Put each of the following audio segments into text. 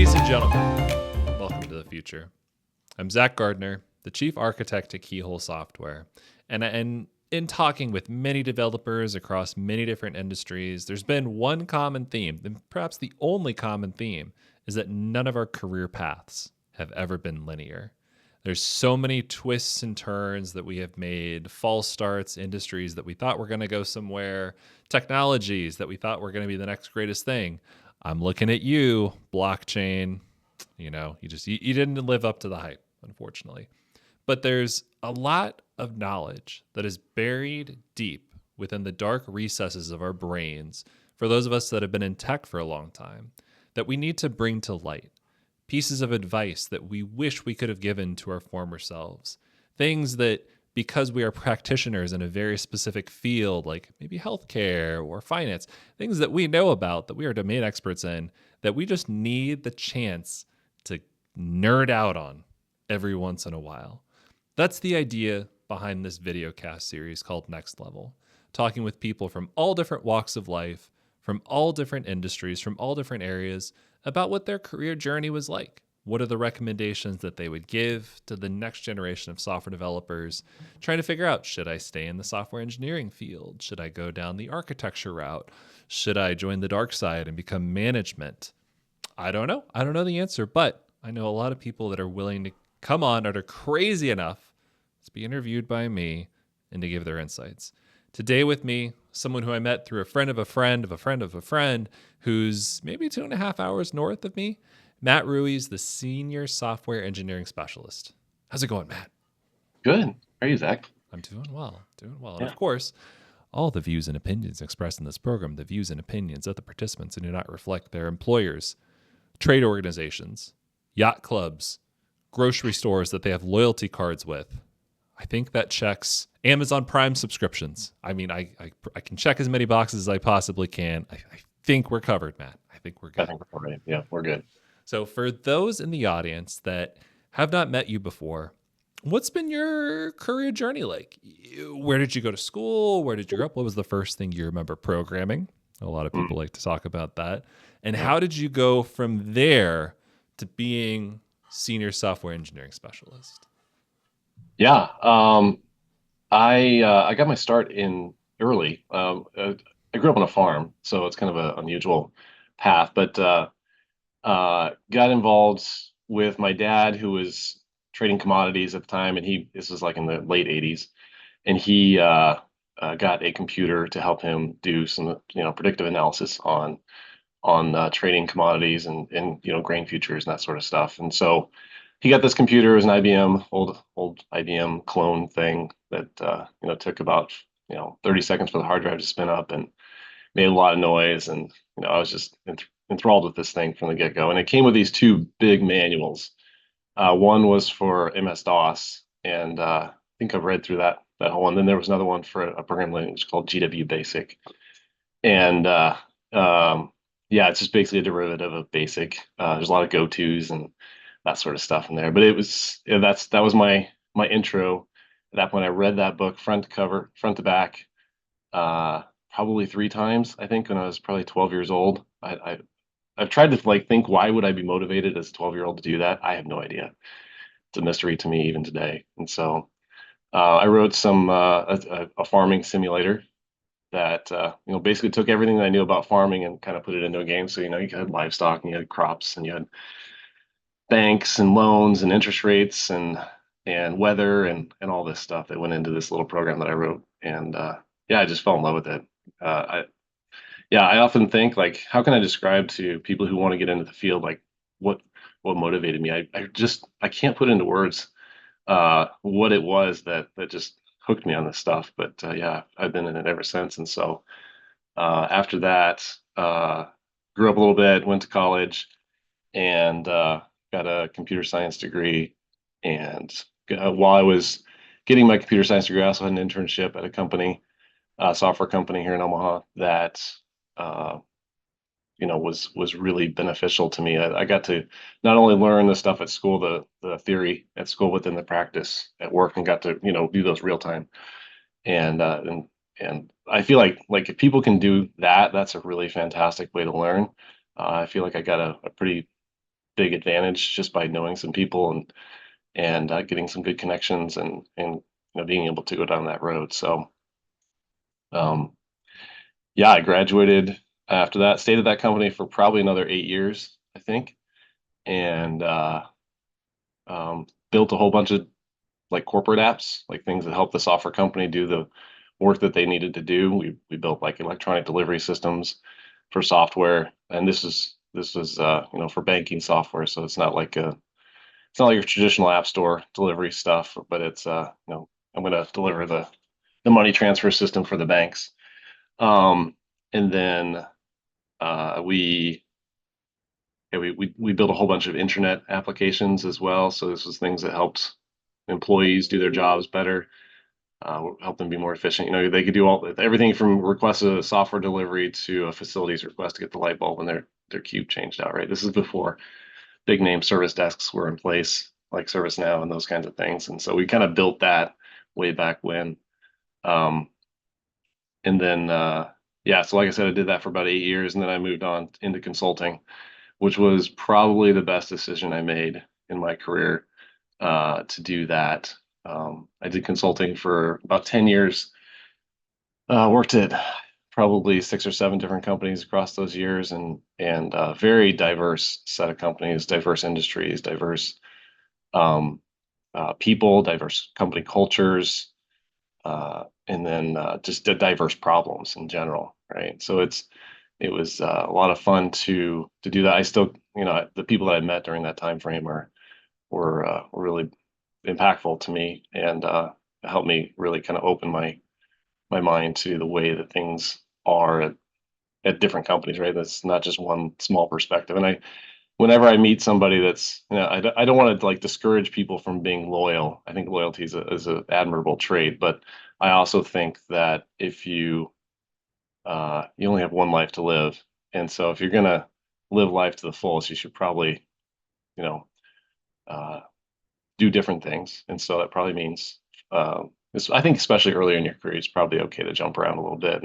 Ladies and gentlemen, welcome to the future. I'm Zach Gardner, the chief architect at Keyhole Software, and in talking with many developers across many different industries, there's been one common theme, and perhaps the only common theme, is that none of our career paths have ever been linear. There's so many twists and turns that we have made, false starts, industries that we thought were going to go somewhere, technologies that we thought were going to be the next greatest thing. I'm looking at you, blockchain. You didn't live up to the hype, unfortunately. But there's a lot of knowledge that is buried deep within the dark recesses of our brains for those of us that have been in tech for a long time that we need to bring to light. Pieces of advice that we wish we could have given to our former selves. Things that, because we are practitioners in a very specific field, like maybe healthcare or finance, things that we know about, that we are domain experts in, that we just need the chance to nerd out on every once in a while. That's the idea behind this videocast series called Next Level, talking with people from all different walks of life, from all different industries, from all different areas, about what their career journey was like. What are the recommendations that they would give to the next generation of software developers, trying to figure out, should I stay in the software engineering field? Should I go down the architecture route? Should I join the dark side and become management? I don't know. I don't know the answer, but I know a lot of people that are willing to come on that are crazy enough to be interviewed by me and to give their insights. Today with me, someone who I met through a friend of a friend of a friend of a friend, who's maybe 2.5 hours north of me. Matt Ruwe is the senior software engineering specialist. How's it going, Matt? Good. How are you, Zach? I'm doing well. And Yeah. of course, all the views and opinions expressed in this program, the views and opinions of the participants, do not reflect their employers, trade organizations, yacht clubs, grocery stores that they have loyalty cards with. I think that checks Amazon Prime subscriptions. I mean, I can check as many boxes as I possibly can. I think we're covered, Matt. I think we're good. I think we're all right. Yeah, we're good. So for those in the audience that have not met you before, what's been your career journey like? Where did you go to school? Where did you grow up? What was the first thing you remember programming? A lot of people like to talk about that. And how did you go from there to being senior software engineering specialist? Yeah. I got my start in early. I grew up on a farm, so it's kind of an unusual path, but got involved with my dad, who was trading commodities at the time, and this was like in the late 80s, and he got a computer to help him do some predictive analysis on trading commodities and grain futures and that sort of stuff. And so he got this computer. It was an IBM, old IBM clone thing that took about 30 seconds for the hard drive to spin up and made a lot of noise. And I was just enthralled with this thing from the get-go. And it came with these two big manuals. One was for MS-DOS, and I think I've read through that whole one. Then there was another one for a programming language called GW Basic. And yeah, it's just basically a derivative of Basic. There's a lot of go-tos and that sort of stuff in there. But it was that was my intro. At that point, I read that book front to back, probably 3 times. I think when I was probably 12 years old. I've tried to think, why would I be motivated as a 12-year-old to do that? I have no idea. It's a mystery to me even today. And so I wrote a farming simulator that basically took everything that I knew about farming and kind of put it into a game. So you had livestock and you had crops and you had banks and loans and interest rates and weather and all this stuff that went into this little program that I wrote. And yeah, I just fell in love with it. I often think, like, how can I describe to people who want to get into the field, like what motivated me? I can't put into words what it was that just hooked me on this stuff. But yeah, I've been in it ever since. And so after that, grew up a little bit, went to college, and got a computer science degree. And while I was getting my computer science degree, I also had an internship at a company, a software company here in Omaha that was really beneficial to me. I got to not only learn the stuff at school, the theory at school, but then the practice at work, and got to do those real time. And I feel like if people can do that, that's a really fantastic way to learn. I feel like I got a pretty big advantage just by knowing some people and getting some good connections and being able to go down that road. So um, yeah, I graduated after that, stayed at that company for probably another 8 years, I think, and built a whole bunch of like corporate apps, like things that help the software company do the work that they needed to do. We built like electronic delivery systems for software, and this was for banking software, so it's not like your traditional app store delivery stuff, but it's I'm going to deliver the money transfer system for the banks. And then we yeah, we built a whole bunch of internet applications as well. So this was things that helped employees do their jobs better, help them be more efficient. They could do everything from request a software delivery to a facilities request to get the light bulb when their cube changed out. Right. This is before big name service desks were in place, like ServiceNow and those kinds of things. And so we kind of built that way back when. Um, and then yeah, so like I said, I did that for about 8 years, and then I moved on into consulting, which was probably the best decision I made in my career to do that. I did consulting for about 10 years, worked at probably 6 or 7 different companies across those years, and very diverse set of companies, diverse industries, diverse um, people, diverse company cultures, and then just the diverse problems in general, right? So it was a lot of fun to do that. I still, the people that I met during that time frame were really impactful to me and helped me really kind of open my mind to the way that things are at different companies, right? That's not just one small perspective. And whenever I meet somebody that's, I don't want to like discourage people from being loyal. I think loyalty is a admirable trait, but I also think that if you only have one life to live, and so if you're gonna live life to the fullest, you should probably, you know, uh, do different things. And so that probably means, I think especially earlier in your career, it's probably okay to jump around a little bit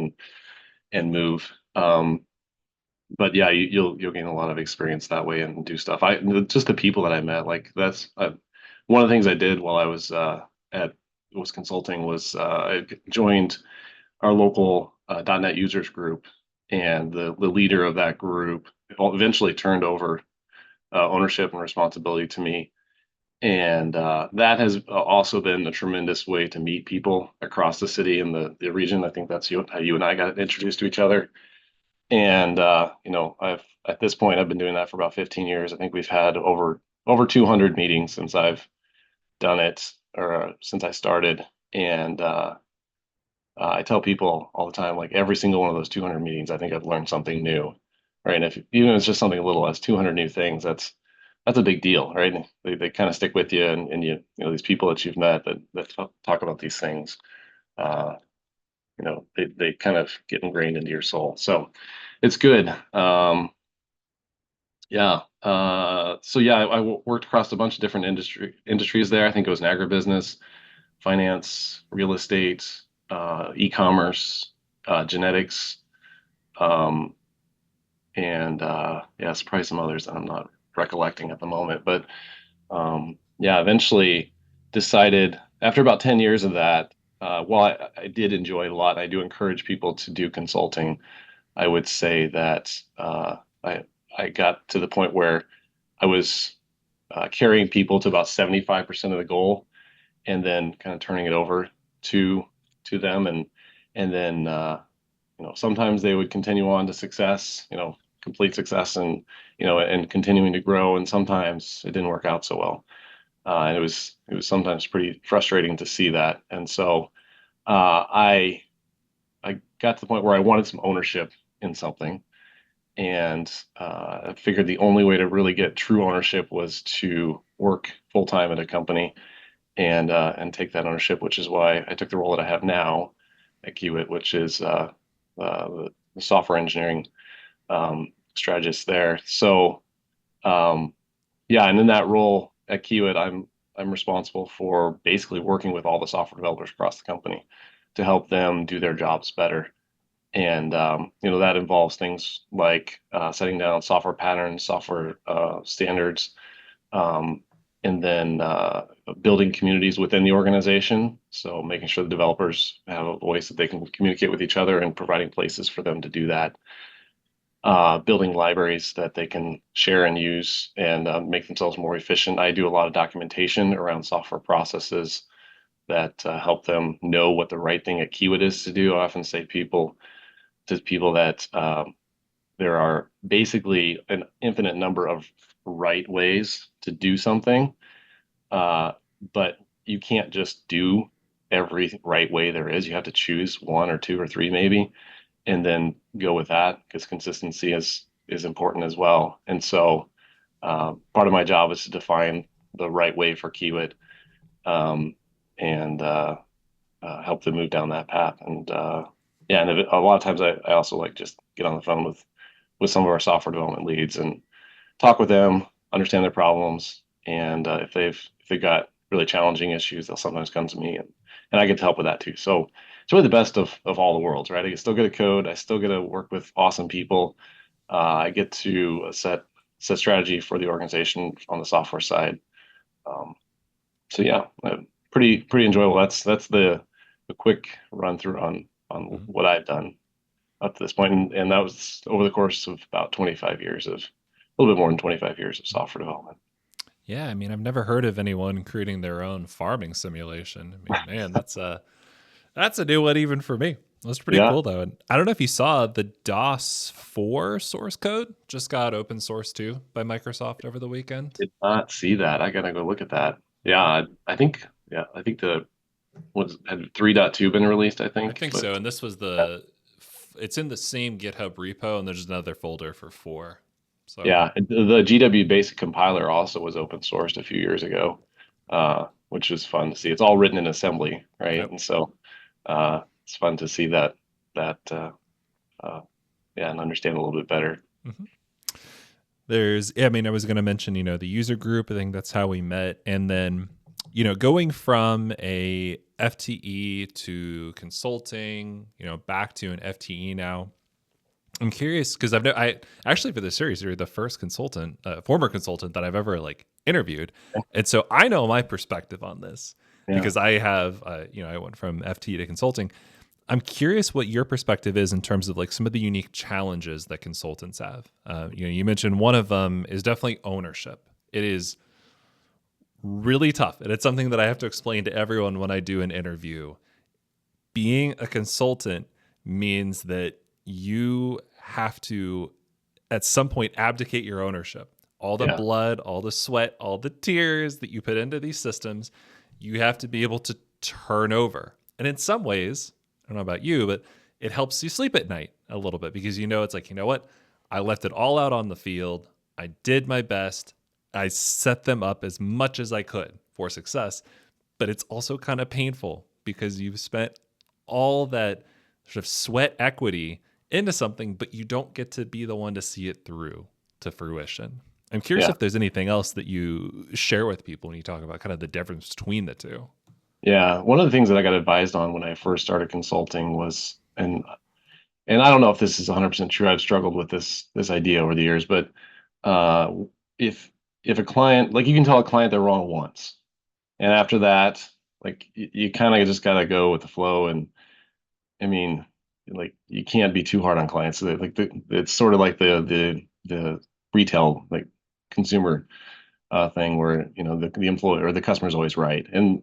and move. But yeah, you'll gain a lot of experience that way and do stuff. Just the people that I met, like that's one of the things I did while I was at was consulting was I joined our local .NET users group, and the leader of that group eventually turned over ownership and responsibility to me. And that has also been a tremendous way to meet people across the city and the region. I think that's how you and I got introduced to each other. And I've at this point I've been doing that for about 15 years. I think we've had over 200 meetings since I've done it or since I started. And I tell people all the time, like every single one of those 200 meetings, I think I've learned something new, right? And if even if it's just something little as 200 new things, that's a big deal, right? And they kind of stick with you, and these people that you've met that talk about these things, uh, they kind of get ingrained into your soul. So it's good. Yeah. So yeah, I worked across a bunch of different industries there. I think it was in agribusiness, finance, real estate, e-commerce, genetics, um, and yeah, probably some others that I'm not recollecting at the moment. But yeah, eventually decided after about 10 years of that, while I did enjoy it a lot, I do encourage people to do consulting. I would say that I got to the point where I was carrying people to about 75% of the goal, and then kind of turning it over to them, and then sometimes they would continue on to success, complete success, and continuing to grow, and sometimes it didn't work out so well, and it was sometimes pretty frustrating to see that, and so I got to the point where I wanted some ownership in something, and I figured the only way to really get true ownership was to work full time at a company and take that ownership, which is why I took the role that I have now at Kiewit, which is the software engineering strategist there. So yeah, and in that role at Kiewit, I'm responsible for basically working with all the software developers across the company to help them do their jobs better. And that involves things like setting down software patterns, software standards, um, and then building communities within the organization. So making sure the developers have a voice that they can communicate with each other and providing places for them to do that. Building libraries that they can share and use and make themselves more efficient. I do a lot of documentation around software processes that help them know what the right thing at Kiewit is to do. I often say to people that there are basically an infinite number of right ways to do something, uh, but you can't just do every right way there is. You have to choose one or two or three maybe, and then go with that because consistency is important as well. And so part of my job is to define the right way for Kiewit, um, and help them move down that path. And yeah, and a lot of times I also like just get on the phone with some of our software development leads and talk with them, understand their problems, and if they've got really challenging issues, they'll sometimes come to me, and I get to help with that too. So it's really the best of all the worlds, right? I still get to code, I still get to work with awesome people. I get to set strategy for the organization on the software side. Um, so yeah, pretty enjoyable. That's the quick run through on Mhm. what I've done up to this point, and that was over the course of about 25 years of a little bit more than 25 years of software development. Yeah, I mean, I've never heard of anyone creating their own farming simulation. I mean, man, that's a new one even for me. That's pretty Yeah, cool though. And I don't know if you saw the DOS 4 source code just got open source too by Microsoft over the weekend. did not see that. I gotta go look at that. Yeah, I think the was had 3.2 been released, I I think, think but so. And this was yeah, it's in the same GitHub repo, and there's another folder for 4. So yeah. The GW Basic compiler also was open sourced a few years ago, which was fun to see. It's all written in assembly, right? yep. And so it's fun to see that uh, yeah, and understand a little bit better. Mhm. Yeah, I mean, I was going to mention, the user group. I think that's how we met. And then, going from a FTE to consulting, back to an FTE now. I'm curious because I actually for this series you're the first consultant, former consultant that I've ever like interviewed, and so I know my perspective on this Yeah. because I have, I went from FTE to consulting. I'm curious what your perspective is in terms of like some of the unique challenges that consultants have. You mentioned one of them is definitely ownership. It is really tough, and it's something that I have to explain to everyone when I do an interview. Being a consultant means that you have to at some point abdicate your ownership. All the Yeah. blood, all the sweat, all the tears that you put into these systems, you have to be able to turn over. And in some ways, I don't know about you, but it helps you sleep at night a little bit because it's like, you know what? I left it all out on the field. I did my best. I set them up as much as I could for success. But it's also kind of painful because you've spent all that sort of sweat equity into something, but you don't get to be the one to see it through to fruition. I'm curious Yeah. if there's anything else that you share with people when you talk about kind of the difference between the two. Yeah. One of the things that I got advised on when I first started consulting was, and I don't know if this is 100% true. I've struggled with this idea over the years, but uh, if if a client, like, you can tell a client they're wrong once, and after that, like, you kind of just gotta go with the flow. And I mean, like, you can't be too hard on clients. So like it's sort of like the retail, like, consumer thing where the employee or the customer is always right, and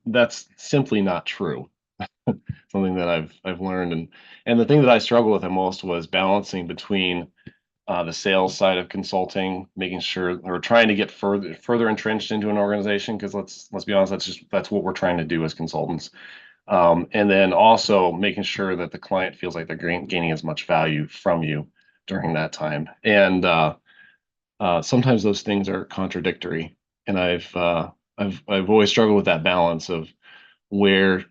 that's simply not true. Something that I've learned, and the thing that I struggled with the most was balancing between the sales side of consulting, making sure or trying to get further entrenched into an organization, because let's be honest, that's what we're trying to do as consultants. And then also making sure that the client feels like they're gaining as much value from you during that time. And sometimes those things are contradictory, and I've always struggled with that balance of where,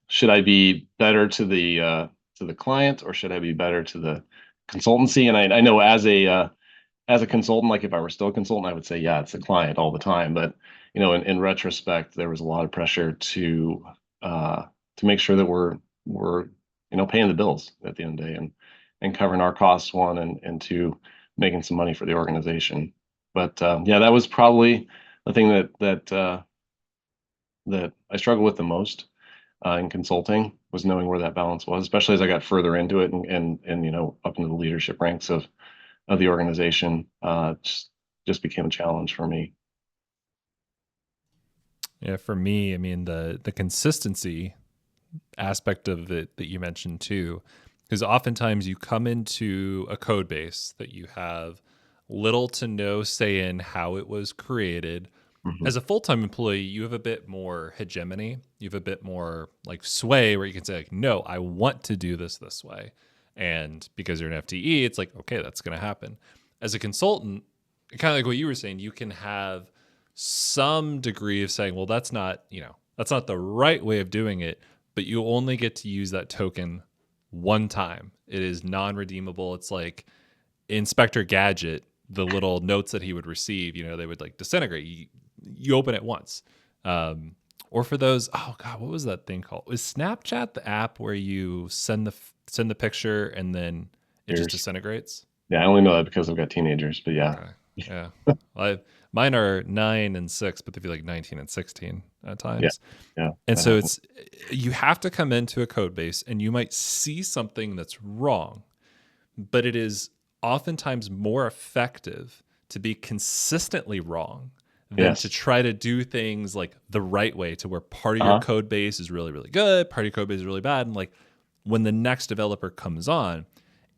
should I be better to the client, or should I be better to the consultancy? And I know as a consultant, like, if I were still a consultant, I would say, yeah, it's the client all the time. But in retrospect, there was a lot of pressure uh, to make sure that we're paying the bills at the end of the day, and covering our costs, one, and two, making some money for the organization. But yeah, that was probably the thing that I struggled with the most in consulting, was knowing where that balance was, especially as I got further into it, and up into the leadership ranks of the organization. Just became a challenge for me. Yeah, for me, I mean the consistency aspect of it that you mentioned too, because oftentimes you come into a code base that you have little to no say in how it was created. Hmm. As a full-time employee, you have a bit more hegemony. You have a bit more like sway where you can say like, no, I want to do this way. And because you're an FTE, it's like, okay, that's going to happen. As a consultant, kind of like what you were saying, you can have some degree of saying, well, that's not the right way of doing it, but you only get to use that token one time. It is non-redeemable. It's like Inspector Gadget, the little notes that he would receive, they would like disintegrate. You open it once. Or for those, oh God, what was that thing called? Was Snapchat the app where you send the picture and then it just Years. disintegrates? Yeah, I only know that because I've got teenagers, but yeah. Okay. Yeah. Mine are 9 and 6, but they feel like 19 and 16 at Yeah, times. yeah, And that so happens. you have to come into a code base and you might see something that's wrong, but it is oftentimes more effective to be consistently wrong than to Yes. try to do things like the right way, to where part of your Uh-huh. code base is really, really good, part of your code base is really bad. And like when the next developer comes on,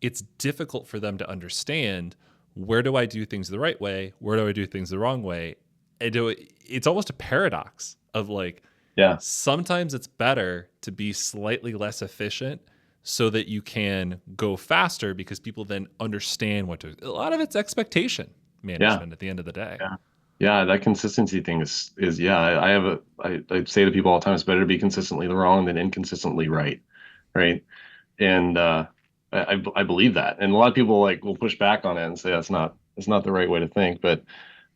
it's difficult for them to understand, where do I do things the right way? Where do I do things the wrong way? It's almost a paradox of like, Yeah, sometimes it's better to be slightly less efficient so that you can go faster, because people then understand a lot of it's expectation yeah, management at the end of the day. yeah, yeah. That consistency thing is yeah. I have I say to people all the time, it's better to be consistently wrong than inconsistently right, right? And I believe that, and a lot of people like will push back on it and say that's not the right way to think. But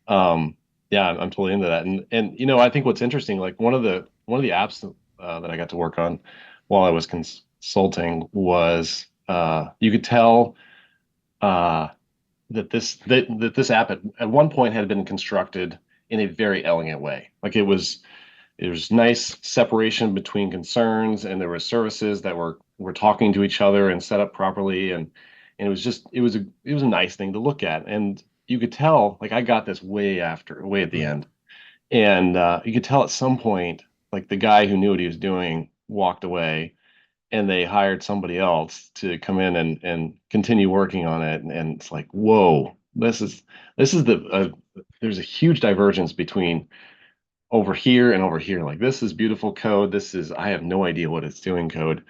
um, yeah, I'm totally into that. And I think what's interesting, like one of the apps that I got to work on while I was consulting was you could tell uh, that this app at one point had been constructed in a very elegant way. Like it was nice separation between concerns, and there were services that were talking to each other and set up properly, and it was a nice thing to look at. And you could tell, like, I got this way at the Mm. end, and you could tell at some point, like, the guy who knew what he was doing walked away, and they hired somebody else to come in and continue working on it. And it's like, whoa, this is there's a huge divergence between over here and over here. Like, this is beautiful code. This is, I have no idea what it's doing code.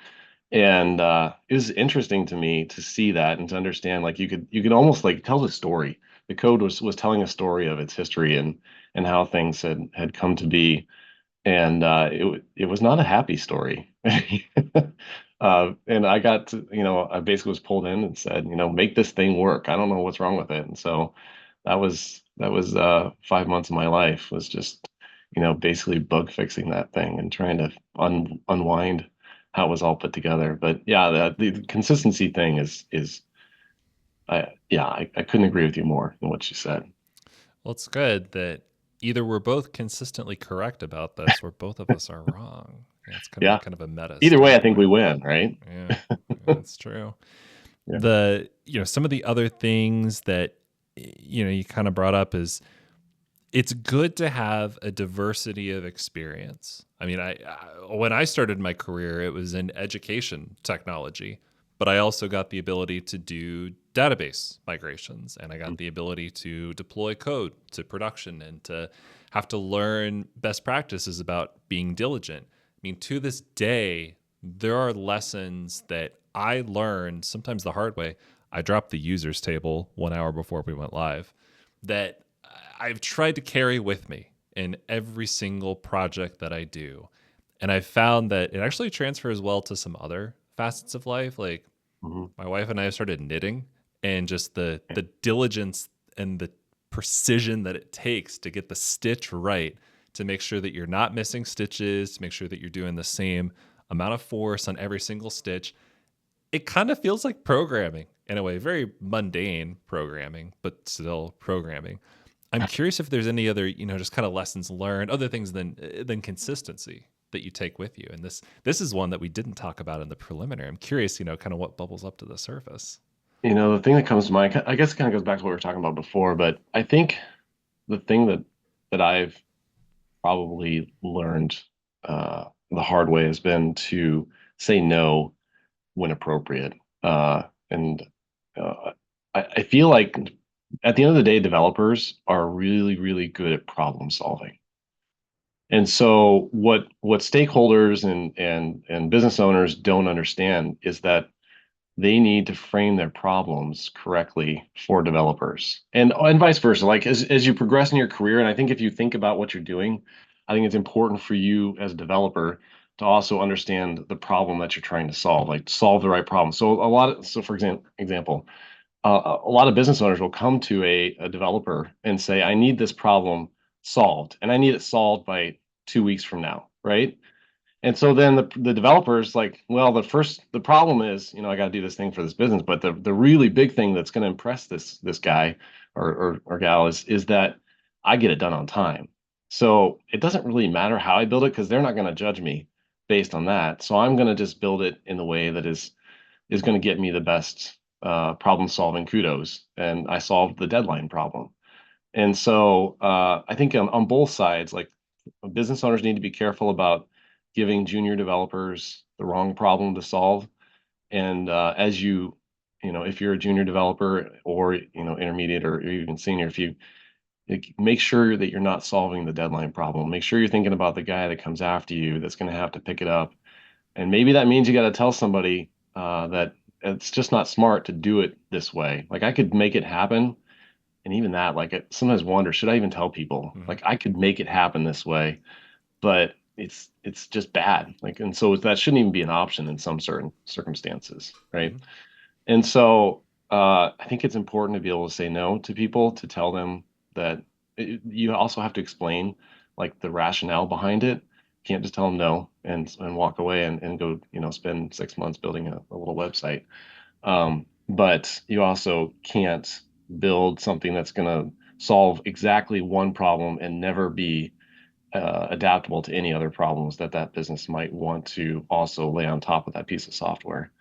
And it was interesting to me to see that and to understand, like, you could almost like tell the story. The code was telling a story of its history, and how things had come to be. And it was not a happy story. And I basically was pulled in and said, make this thing work. I don't know what's wrong with it. And so that was 5 months of my life, was just, basically bug fixing that thing and trying to unwind how it was all put together. But yeah, the consistency thing is I couldn't agree with you more than what you said. Well, it's good that either we're both consistently correct about this or both of us are wrong. Yeah, it's Yeah. kind of a meta Either way, I think we standpoint. win, right? Yeah, yeah, that's true. Yeah. Some of the other things that you kind of brought up is, it's good to have a diversity of experience. I mean, when I started my career, it was in education technology, but I also got the ability to do database migrations, and I got the ability to deploy code to production and to have to learn best practices about being diligent. I mean, to this day, there are lessons that I learned, sometimes the hard way. I dropped the users table 1 hour before we went live, that I've tried to carry with me in every single project that I do. And I've found that it actually transfers well to some other facets of life. Like, Mhm. my wife and I have started knitting, and just the diligence and the precision that it takes to get the stitch right, to make sure that you're not missing stitches, to make sure that you're doing the same amount of force on every single stitch. it kind of feels like programming in a way, very mundane programming, but still programming. I'm curious if there's any other, just kind of lessons learned, other things than consistency that you take with you. And this is one that we didn't talk about in the preliminary. I'm curious, kind of what bubbles up to the surface. The thing that comes to mind, I guess it kind of goes back to what we were talking about before, but I think the thing that I've probably learned the hard way has been to say no when appropriate. And I feel like at the end of the day, developers are really, really good at problem solving. And so what stakeholders and business owners don't understand is that they need to frame their problems correctly for developers and vice versa. Like as you progress in your career, and I think if you think about what you're doing, I think it's important for you as a developer to also understand the problem that you're trying to solve, like solve the right problem. So for example, a lot of business owners will come to a developer and say, I need this problem solved, and I need it solved by 2 weeks from now, right? And so then the developers like, well, the problem is, I got to do this thing for this business, but the really big thing that's going to impress this guy or gal is that I get it done on time. So it doesn't really matter how I build it because they're not going to judge me based on that. So I'm going to just build it in the way that is going to get me the best problem solving kudos, and I solved the deadline problem. And so I think on both sides, like business owners need to be careful about giving junior developers the wrong problem to solve. And as if you're a junior developer or intermediate or even senior, if you make sure that you're not solving the deadline problem, make sure you're thinking about the guy that comes after you that's going to have to pick it up. And maybe that means you got to tell somebody that it's just not smart to do it this way. Like I could make it happen, and even that, like, I sometimes wonder, should I even tell people? Hmm. Like, I could make it happen this way, but it's just bad. Like, and so that shouldn't even be an option in some certain circumstances, right? Hmm. And so I think it's important to be able to say no to people, to tell them that you also have to explain like the rationale behind it. You can't just tell them no and walk away and go, spend 6 months building a little website. But you also can't build something that's going to solve exactly one problem and never be adaptable to any other problems that business might want to also lay on top of that piece of software.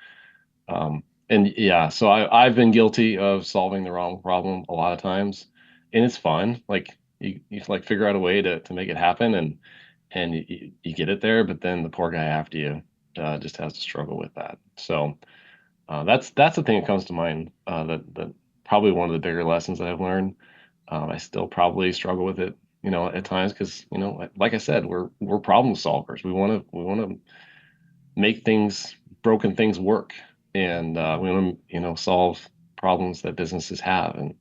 And yeah, so I've been guilty of solving the wrong problem a lot of times, and it's fun. Like you like figure out a way to make it happen, and you get it there, but then the poor guy after you just has to struggle with that. So that's the thing that comes to mind. That probably one of the bigger lessons that I've learned. I still probably struggle with it, at times because like I said, we're problem solvers. We want to make broken things work, and we want to solve problems that businesses have, and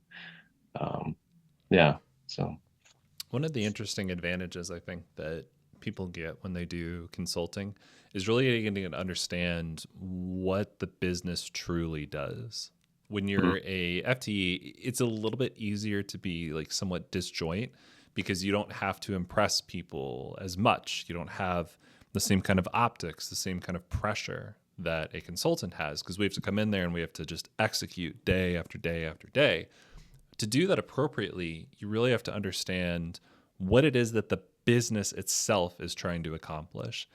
um, yeah. So One of the interesting advantages I think that people get when they do consulting is really getting to understand what the business truly does. When mhm, you're a FTE, it's a little bit easier to be like somewhat disjoint because you don't have to impress people as much. You don't have the same kind of optics, the same kind of pressure that a consultant has because we have to come in there and we have to just execute day after day after day. To do that appropriately, you really have to understand what it is that the business itself is trying to accomplish.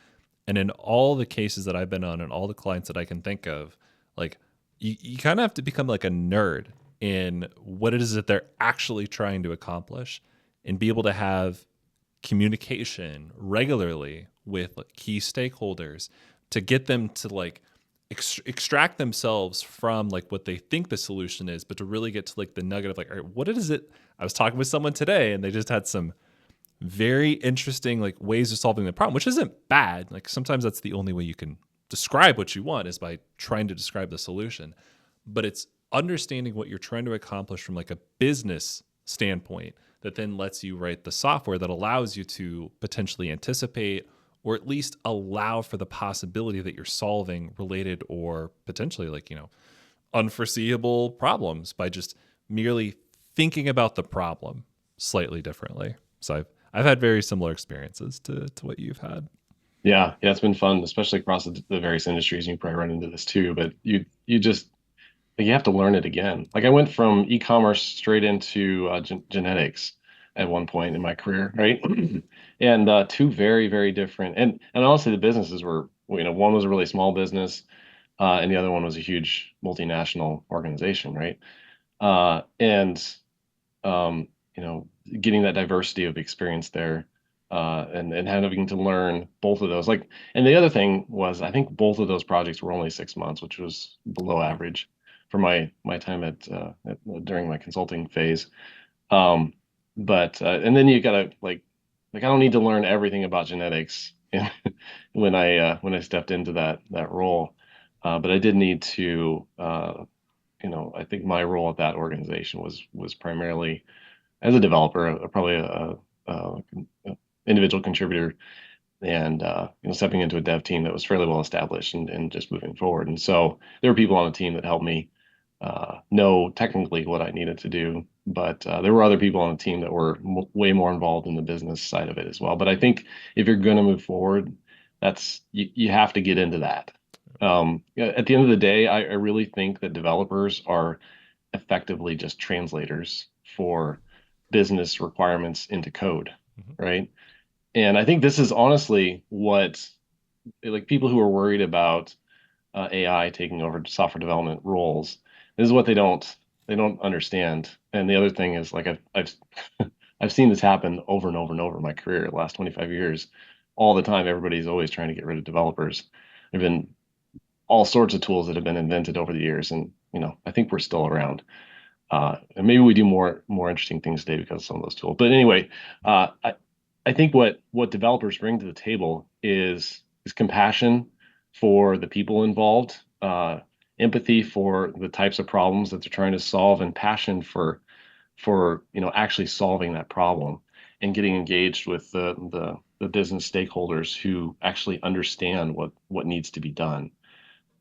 And in all the cases that I've been on and all the clients that I can think of, like you kind of have to become like a nerd in what it is that they're actually trying to accomplish and be able to have communication regularly with like, key stakeholders to get them to like extract themselves from like what they think the solution is, but to really get to like the nugget of like, all right, what is it? I was talking with someone today and they just had some very interesting like ways of solving the problem, which isn't bad. Like sometimes that's the only way you can describe what you want is by trying to describe the solution. But it's understanding what you're trying to accomplish from like a business standpoint that then lets you write the software that allows you to potentially anticipate or at least allow for the possibility that you're solving related or potentially like, unforeseeable problems by just merely thinking about the problem slightly differently. So I've had very similar experiences to what you've had. Yeah, it's been fun, especially across the various industries. You probably run into this too, but you just you have to learn it again. Like I went from e-commerce straight into genetics at one point in my career, right? And two very, very different. And honestly, the businesses were, one was a really small business, and the other one was a huge multinational organization, right? And um, getting that diversity of experience there, and having to learn both of those. Like, and the other thing was, I think both of those projects were only 6 months, which was below Wow. average for my time during my consulting phase. Um, but and then you gotta like I don't need to learn everything about genetics when I stepped into that role, but I did need to. I think my role at that organization was primarily as a developer, probably a individual contributor, and stepping into a dev team that was fairly well established and just moving forward. And so there were people on the team that helped me know technically what I needed to do, but there were other people on the team that were way more involved in the business side of it as well. But I think if you're going to move forward, you have to get into that. At the end of the day, I really think that developers are effectively just translators for business requirements into code, Mhm. right? And I think this is honestly what like people who are worried about AI taking over software development roles. This is what they don't understand. And the other thing is like I've I've seen this happen over and over and over in my career, the last 25 years. All the time, everybody's always trying to get rid of developers. There've been all sorts of tools that have been invented over the years, and I think we're still around. And maybe we do more interesting things today because of some of those tools. But anyway, I think what developers bring to the table is compassion for the people involved, empathy for the types of problems that they're trying to solve, and passion for actually solving that problem and getting engaged with the business stakeholders who actually understand what needs to be done,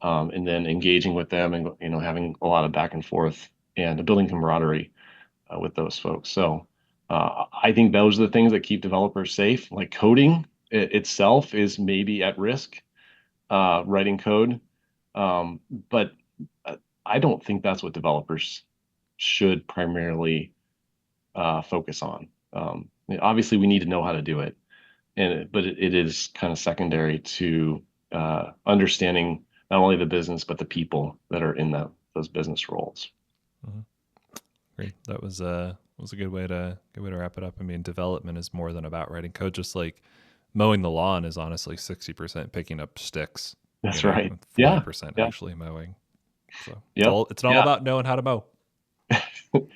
and then engaging with them and having a lot of back and forth and building camaraderie with those folks. So I think those are the things that keep developers safe. Like coding itself is maybe at risk, writing code, um, but uh, I don't think that's what developers should primarily focus on. Obviously, we need to know how to do it, but it is kind of secondary to understanding not only the business but the people that are in those business roles. Mhm. Great. That was a good way to wrap it up. I mean, development is more than about writing code. Just like mowing the lawn is honestly 60% picking up sticks, That's right. and Yeah. 40% Yeah. actually mowing. So it's Yep. all Yeah. about knowing how to mow.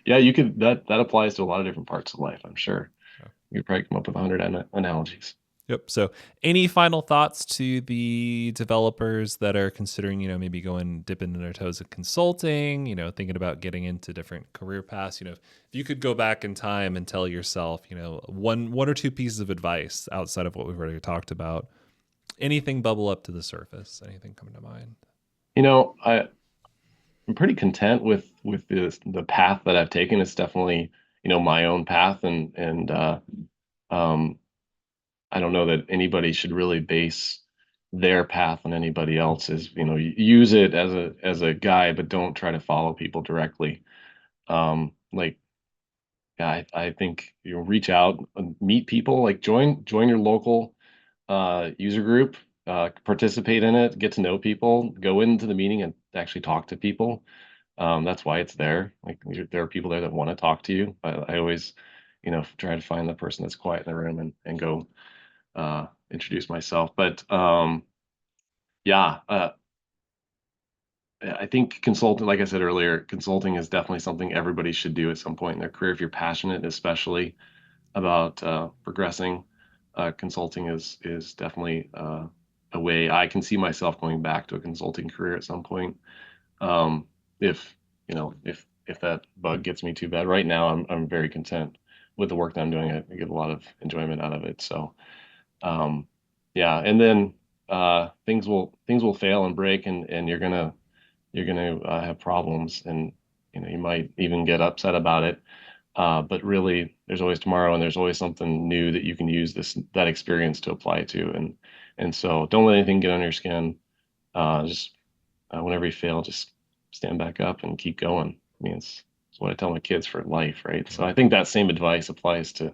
Yeah. You could that applies to a lot of different parts of life, I'm sure. So, You could probably come up with 100 analogies. yep. So, any final thoughts to the developers that are considering, maybe going dipping their toes in consulting, thinking about getting into different career paths? If you could go back in time and tell yourself, one or two pieces of advice outside of what we've already talked about, anything bubble up to the surface? Anything come to mind? I'm pretty content with the path that I've taken. It's definitely, my own path, and um I don't know that anybody should really base their path on anybody else's. Use it as a guide, but don't try to follow people directly. Like, yeah, I think reach out and meet people, like join your local user group, participate in it, get to know people, go into the meeting and actually talk to people. That's why it's there. Like there are people there that want to talk to you. I always, try to find the person that's quiet in the room and go introduce myself. But yeah, I think consulting, like I said earlier, consulting is definitely something everybody should do at some point in their career if you're passionate, especially about progressing. Consulting is definitely a way I can see myself going back to a consulting career at some point. Um, if if that bug gets me too bad. Right now, I'm very content with the work that I'm doing. I get a lot of enjoyment out of it. So um, yeah, and then things will fail and break, and you're gonna have problems, and you might even get upset about it. But really, there's always tomorrow, and there's always something new that you can use that experience to apply to. And And so don't let anything get under your skin. Just whenever you fail, just stand back up and keep going. I mean, it's what I tell my kids for life, right? So I think that same advice applies to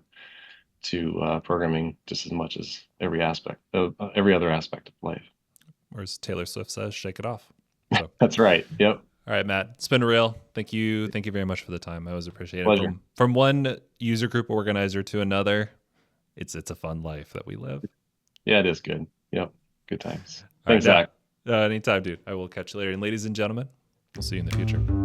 programming just as much as every other aspect of life. Or as Taylor Swift says, shake it off. So That's right. Yep. all right, Matt, it's been real. Thank you very much for the time. I always appreciate it. Pleasure. From one user group organizer to another, it's a fun life that we live. Yeah, it is good. Yep. Good times. All Thanks, right, Zach. anytime, dude. I will catch you later. And ladies and gentlemen, we'll see you in the future.